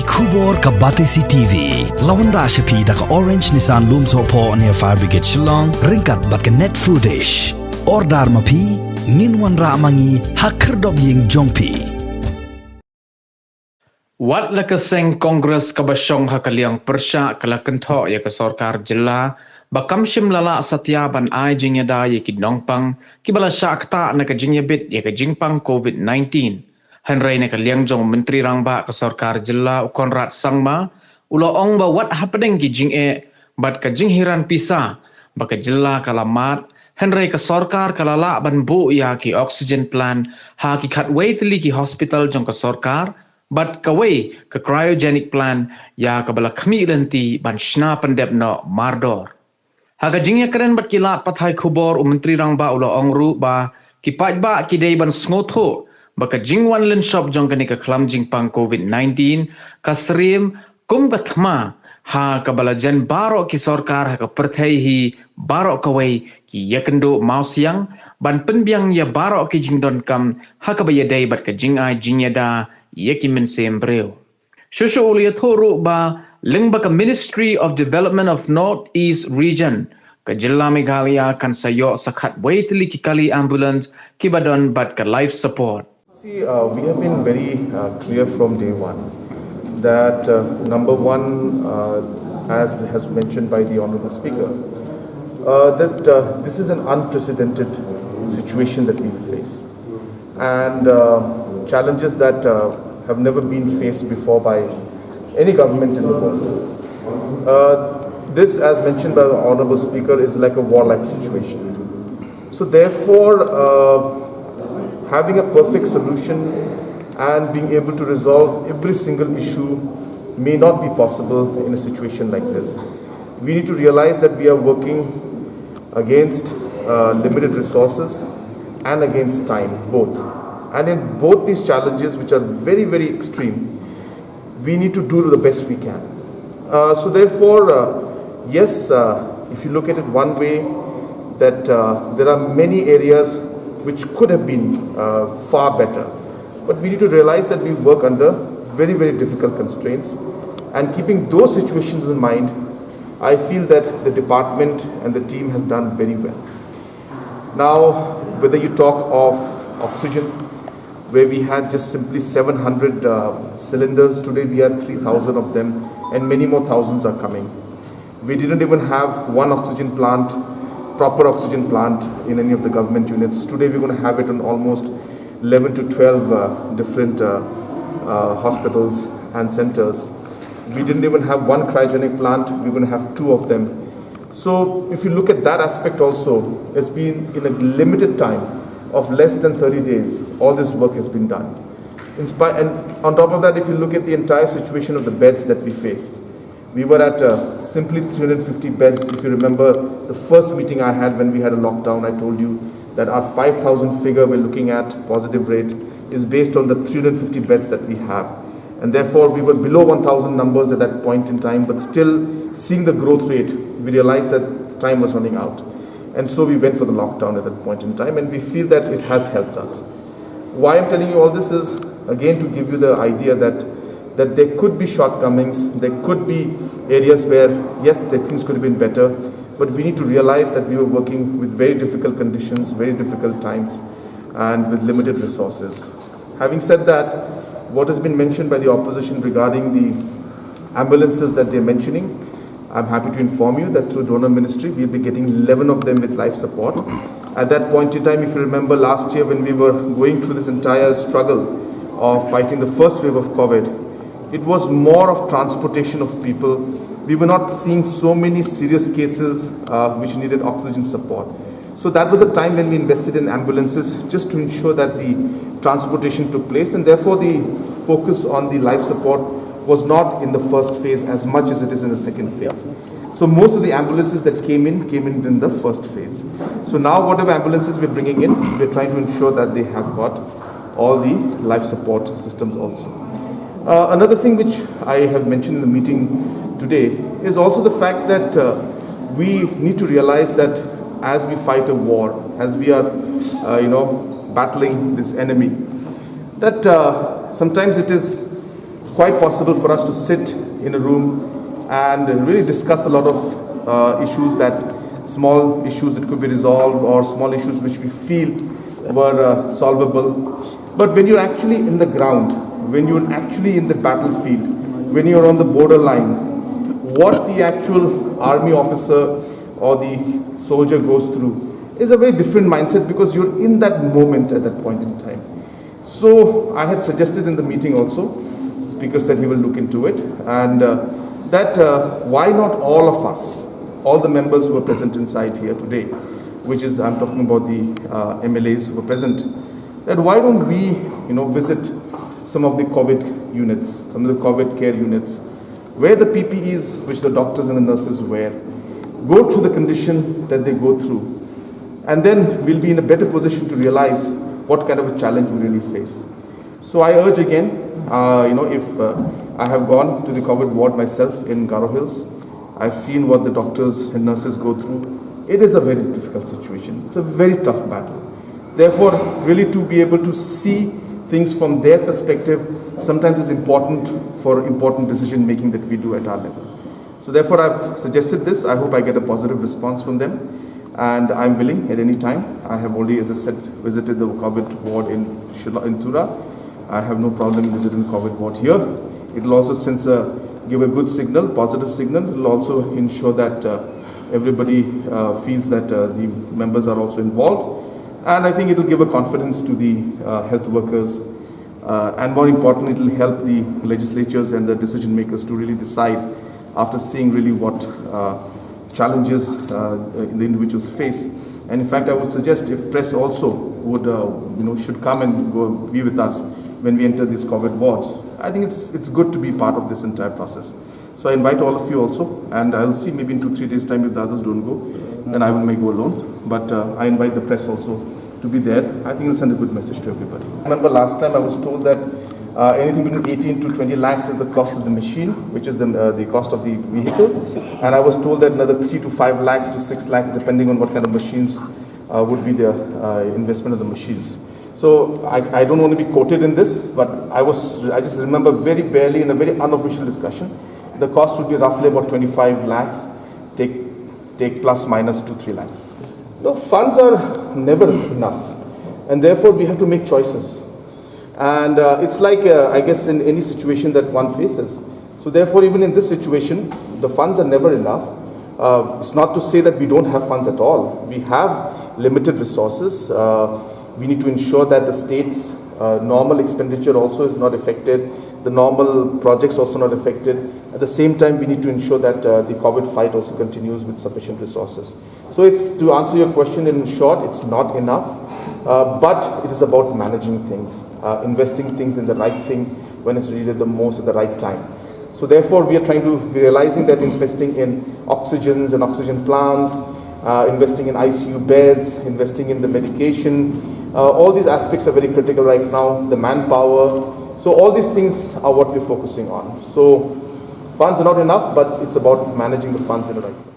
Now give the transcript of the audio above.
Kubor ka Batesi TV. Lawan ra siya pi da ka Orange Nissan Lumso po near Fire Brigade Shillong. Ringkat bat ka net foodish. Ordar mapi, minwan ra mangi hakerdog ying jongpi. Wat la kaseng Kongres kabasyong hakaliang persya kalakentho ya ka Sorkar jilla bakamshim lala satya ban ai jingya da ya kidnongpang kibala syakta na ka jingya bit ya ka jingpang COVID-19. Hanray na kaliang jong menteri rangba ka Sorkar jilla Konrad Sangma ulo ong ba what happening ki jing bat ka jinghiran pisa baka jilla kalamat Hanray ka Sorkar kalala ban bu ya ki oxygen plant ha ki Kawei Tylli ki hospital jong ka Sorkar but Kawei ke Cryogenic plant ya kabala kami lenti ban shna pandep no mardor. Haga jingya keren bat kilat pathai khubor menteri rangba ulo ongru ba kipaj ba kidei ban snotho baka jingwan len shop jong kani ka klam jingpang COVID-19 kasrim kum kathma ha kabala jan baro ki Sorkar ha ka perthai hi baro Kawei ki yakendo mausiang ban Pynbiang ya baro ki jingdon kam ha ka bayadai bat ka jingai jinyada yeki min sembreu. Shusho ulia thoru ba lingba ka Ministry of Development of Northeast Region ka Jilla Meghalaya kan sayo sakhat waitli ki kali ambulance kibadon bat ka life support. See, we have been very clear from day one that number one, as has mentioned by the Honourable Speaker, that this is an unprecedented situation that we face and challenges that have never been faced before by any government in the world. This, as mentioned by the Honourable Speaker, is like a warlike situation. So therefore, having a perfect solution and being able to resolve every single issue may not be possible in a situation like this. We need to realize that we are working against limited resources and against time, both. And in both these challenges, which are very, very extreme, we need to do the best we can. So therefore, yes, if you look at it one way, that there are many areas which could have been far better. But we need to realize that we work under very, very difficult constraints. And keeping those situations in mind, I feel that the department and the team has done very well. Now, whether you talk of oxygen, where we had just simply 700 cylinders, today we have 3,000 of them, and many more thousands are coming. We didn't even have one oxygen plant, proper oxygen plant in any of the government units. Today we're going to have it in almost 11 to 12 different hospitals and centers. We didn't even have one cryogenic plant, we're going to have two of them. So if you look at that aspect also, it's been in a limited time of less than 30 days, all this work has been done. And on top of that, if you look at the entire situation of the beds that we faced, we were at simply 350 beds. If you remember the first meeting I had when we had a lockdown, I told you that our 5,000 figure we're looking at, positive rate, is based on the 350 beds that we have. And therefore, we were below 1,000 numbers at that point in time, but still seeing the growth rate, we realized that time was running out. And so we went for the lockdown at that point in time, and we feel that it has helped us. Why I'm telling you all this is, again, to give you the idea that there could be shortcomings, there could be areas where, yes, the things could have been better, but we need to realize that we were working with very difficult conditions, very difficult times, and with limited resources. Having said that, what has been mentioned by the opposition regarding the ambulances that they're mentioning, I'm happy to inform you that through donor ministry, we'll be getting 11 of them with life support. At that point in time, if you remember last year when we were going through this entire struggle of fighting the first wave of COVID, it was more of transportation of people. We were not seeing so many serious cases which needed oxygen support. So that was a time when we invested in ambulances just to ensure that the transportation took place, and therefore the focus on the life support was not in the first phase as much as it is in the second phase. So most of the ambulances that came in the first phase. So now whatever ambulances we're bringing in, we're trying to ensure that they have got all the life support systems also. Another thing which I have mentioned in the meeting today is also the fact that we need to realize that as we fight a war, as we are, battling this enemy, that sometimes it is quite possible for us to sit in a room and really discuss a lot of issues small issues that could be resolved or small issues which we feel were solvable. But when you're actually in the ground, when you're actually in the battlefield, when you're on the borderline, what the actual army officer or the soldier goes through is a very different mindset because you're in that moment at that point in time. So I had suggested in the meeting also, the speaker said he will look into it, and why not all of us, all the members who are present inside here today, which is, I'm talking about the MLAs who are present, that why don't we, visit some of the COVID units, some of the COVID care units, wear the PPEs which the doctors and the nurses wear, go through the condition that they go through, and then we'll be in a better position to realize what kind of a challenge we really face. So I urge again, if I have gone to the COVID ward myself in Garo Hills, I've seen what the doctors and nurses go through. It is a very difficult situation. It's a very tough battle. Therefore, really to be able to see things from their perspective sometimes is important for important decision making that we do at our level. So therefore, I've suggested this. I hope I get a positive response from them. And I'm willing at any time. I have already, as I said, visited the COVID ward in Tura. I have no problem visiting the COVID ward here. It will also, give a good signal, positive signal. It will also ensure that everybody feels that the members are also involved. And I think it will give a confidence to the health workers. And more importantly, it will help the legislatures and the decision makers to really decide after seeing really what challenges in the individuals face. And in fact, I would suggest if press also would, should come and go be with us when we enter these COVID wards. I think it's good to be part of this entire process. So I invite all of you also, and I'll see maybe in 2-3 days time if the others don't go, then I may go alone. But I invite the press also to be there. I think it'll send a good message to everybody. I remember last time I was told that anything between 18 to 20 lakhs is the cost of the machine, which is the cost of the vehicle. And I was told that another 3 to 5 lakhs to 6 lakhs, depending on what kind of machines, would be the investment of the machines. So I don't want to be quoted in this, but I just remember very barely in a very unofficial discussion, the cost would be roughly about 25 lakhs, take plus minus 2-3 lakhs. No, funds are never enough, and therefore we have to make choices. And it's like, I guess, in any situation that one faces. So therefore, even in this situation, the funds are never enough. It's not to say that we don't have funds at all. We have limited resources. We need to ensure that the state's normal expenditure also is not affected. The normal projects also not affected. At the same time, we need to ensure that the COVID fight also continues with sufficient resources. So it's, to answer your question in short, it's not enough. But it is about managing things, investing things in the right thing when it's needed the most at the right time. So therefore, we are realizing that investing in oxygens and oxygen plants, investing in ICU beds, investing in the medication, all these aspects are very critical right now, the manpower. So all these things are what we're focusing on. So funds are not enough, but it's about managing the funds in the right way.